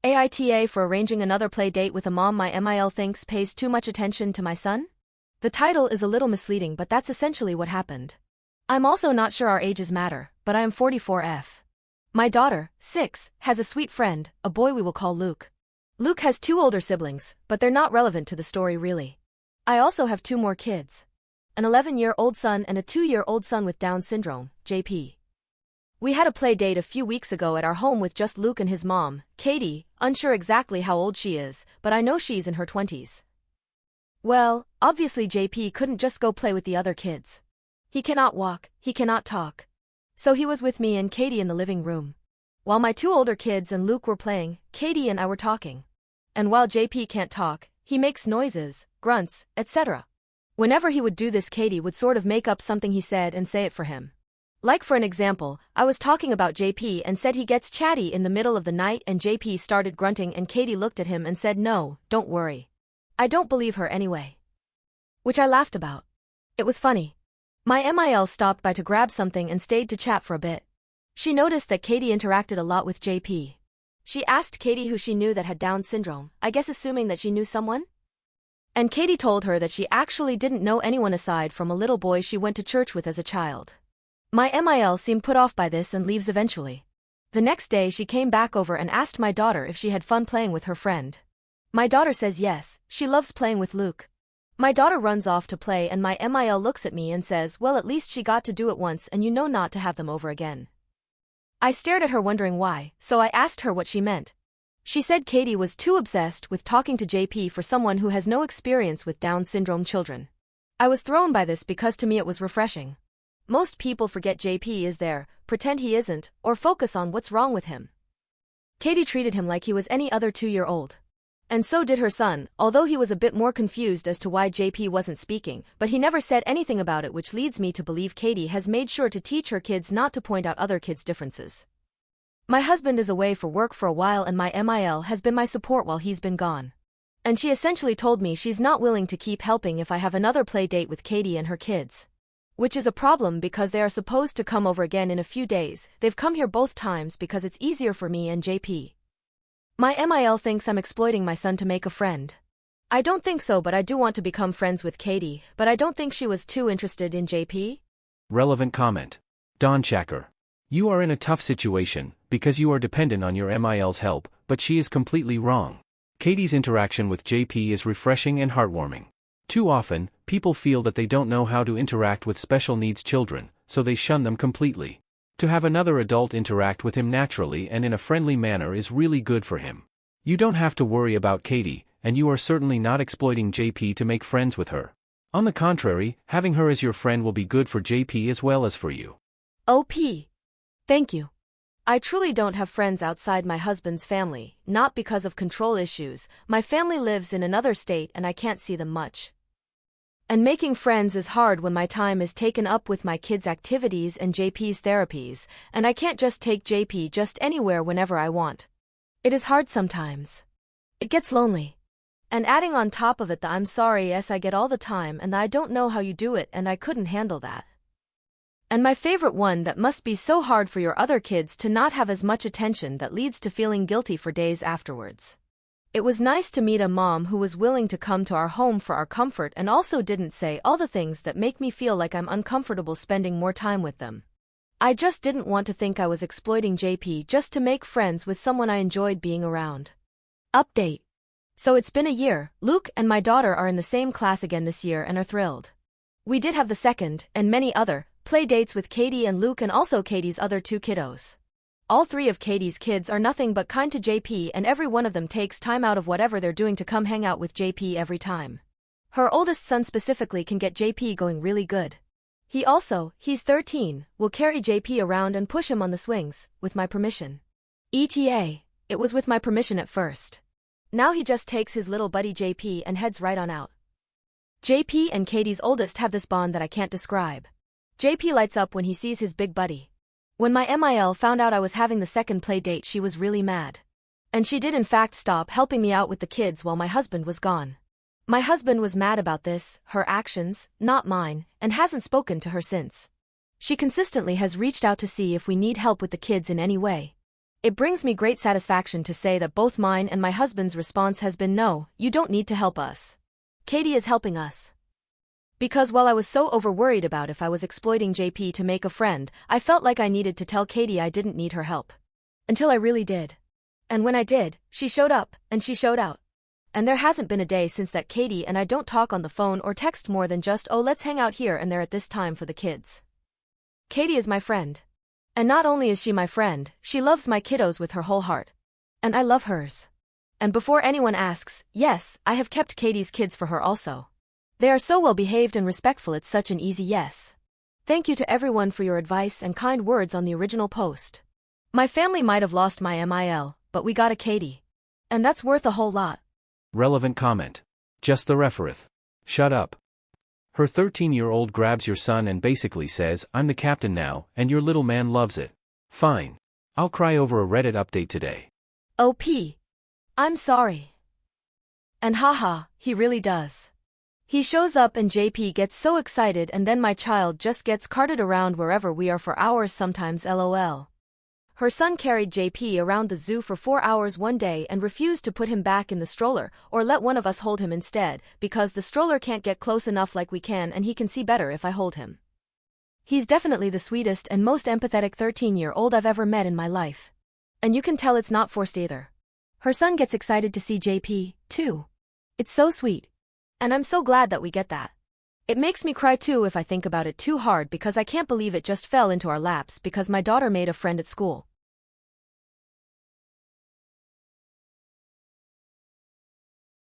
AITA for arranging another play date with a mom my MIL thinks pays too much attention to my son? The title is a little misleading, but that's essentially what happened. I'm also not sure our ages matter, but I am 44F. My daughter, 6, has a sweet friend, a boy we will call Luke. Luke has 2 older siblings, but they're not relevant to the story really. I also have 2 more kids. An 11-year-old son and a 2-year-old son with Down syndrome, JP. We had a play date a few weeks ago at our home with just Luke and his mom, Katie, unsure exactly how old she is, but I know she's in her 20s. Well, obviously JP couldn't just go play with the other kids. He cannot walk, he cannot talk. So he was with me and Katie in the living room. While my 2 older kids and Luke were playing, Katie and I were talking. And while JP can't talk, he makes noises, grunts, etc. Whenever he would do this, Katie would sort of make up something he said and say it for him. Like for an example, I was talking about JP and said he gets chatty in the middle of the night and JP started grunting and Katie looked at him and said no, don't worry. I don't believe her anyway. Which I laughed about. It was funny. My MIL stopped by to grab something and stayed to chat for a bit. She noticed that Katie interacted a lot with JP. She asked Katie who she knew that had Down syndrome, I guess assuming that she knew someone? And Katie told her that she actually didn't know anyone aside from a little boy she went to church with as a child. My MIL seemed put off by this and leaves eventually. The next day she came back over and asked my daughter if she had fun playing with her friend. My daughter says yes, she loves playing with Luke. My daughter runs off to play and my MIL looks at me and says, well, at least she got to do it once and you know not to have them over again. I stared at her wondering why, so I asked her what she meant. She said Katie was too obsessed with talking to JP for someone who has no experience with Down syndrome children. I was thrown by this because to me it was refreshing. Most people forget JP is there, pretend he isn't, or focus on what's wrong with him. Katie treated him like he was any other 2-year-old. And so did her son, although he was a bit more confused as to why JP wasn't speaking, but he never said anything about it, which leads me to believe Katie has made sure to teach her kids not to point out other kids' differences. My husband is away for work for a while and my MIL has been my support while he's been gone. And she essentially told me she's not willing to keep helping if I have another play date with Katie and her kids. Which is a problem because they are supposed to come over again in a few days. They've come here both times because it's easier for me and JP. My MIL thinks I'm exploiting my son to make a friend. I don't think so, but I do want to become friends with Katie, but I don't think she was too interested in JP. Relevant comment. Don Shacker. You are in a tough situation, because you are dependent on your MIL's help, but she is completely wrong. Katie's interaction with JP is refreshing and heartwarming. Too often, people feel that they don't know how to interact with special needs children, so they shun them completely. To have another adult interact with him naturally and in a friendly manner is really good for him. You don't have to worry about Katie, and you are certainly not exploiting JP to make friends with her. On the contrary, having her as your friend will be good for JP as well as for you. OP. Thank you. I truly don't have friends outside my husband's family, not because of control issues. My family lives in another state and I can't see them much. And making friends is hard when my time is taken up with my kids' activities and JP's therapies, and I can't just take JP just anywhere whenever I want. It is hard sometimes. It gets lonely. And adding on top of it the I'm sorry yes I get all the time and I don't know how you do it and I couldn't handle that. And my favorite one, that must be so hard for your other kids to not have as much attention that leads to feeling guilty for days afterwards. It was nice to meet a mom who was willing to come to our home for our comfort and also didn't say all the things that make me feel like I'm uncomfortable spending more time with them. I just didn't want to think I was exploiting JP just to make friends with someone I enjoyed being around. Update. So it's been a year. Luke and my daughter are in the same class again this year and are thrilled. We did have the second, and many other, play dates with Katie and Luke and also Katie's other 2 kiddos. All 3 of Katie's kids are nothing but kind to JP and every one of them takes time out of whatever they're doing to come hang out with JP every time. Her oldest son specifically can get JP going really good. He's 13, will carry JP around and push him on the swings, with my permission. ETA, it was with my permission at first. Now he just takes his little buddy JP and heads right on out. JP and Katie's oldest have this bond that I can't describe. JP lights up when he sees his big buddy. When my MIL found out I was having the second play date, she was really mad. And she did in fact stop helping me out with the kids while my husband was gone. My husband was mad about this, her actions, not mine, and hasn't spoken to her since. She consistently has reached out to see if we need help with the kids in any way. It brings me great satisfaction to say that both mine and my husband's response has been no, you don't need to help us. Katie is helping us. Because while I was so overworried about if I was exploiting JP to make a friend, I felt like I needed to tell Katie I didn't need her help. Until I really did. And when I did, she showed up, and she showed out. And there hasn't been a day since that Katie and I don't talk on the phone or text more than just, oh, let's hang out here and there at this time for the kids. Katie is my friend. And not only is she my friend, she loves my kiddos with her whole heart. And I love hers. And before anyone asks, yes, I have kept Katie's kids for her also. They are so well behaved and respectful, it's such an easy yes. Thank you to everyone for your advice and kind words on the original post. My family might have lost my MIL, but we got a Katie. And that's worth a whole lot. Relevant comment. Just the referith. Shut up. Her 13-year-old grabs your son and basically says, I'm the captain now, and your little man loves it. Fine. I'll cry over a Reddit update today. OP. I'm sorry. And haha, he really does. He shows up and JP gets so excited and then my child just gets carted around wherever we are for hours sometimes LOL. Her son carried JP around the zoo for 4 hours one day and refused to put him back in the stroller or let one of us hold him instead because the stroller can't get close enough like we can and he can see better if I hold him. He's definitely the sweetest and most empathetic 13-year-old I've ever met in my life. And you can tell it's not forced either. Her son gets excited to see JP, too. It's so sweet. And I'm so glad that we get that. It makes me cry too if I think about it too hard because I can't believe it just fell into our laps because my daughter made a friend at school.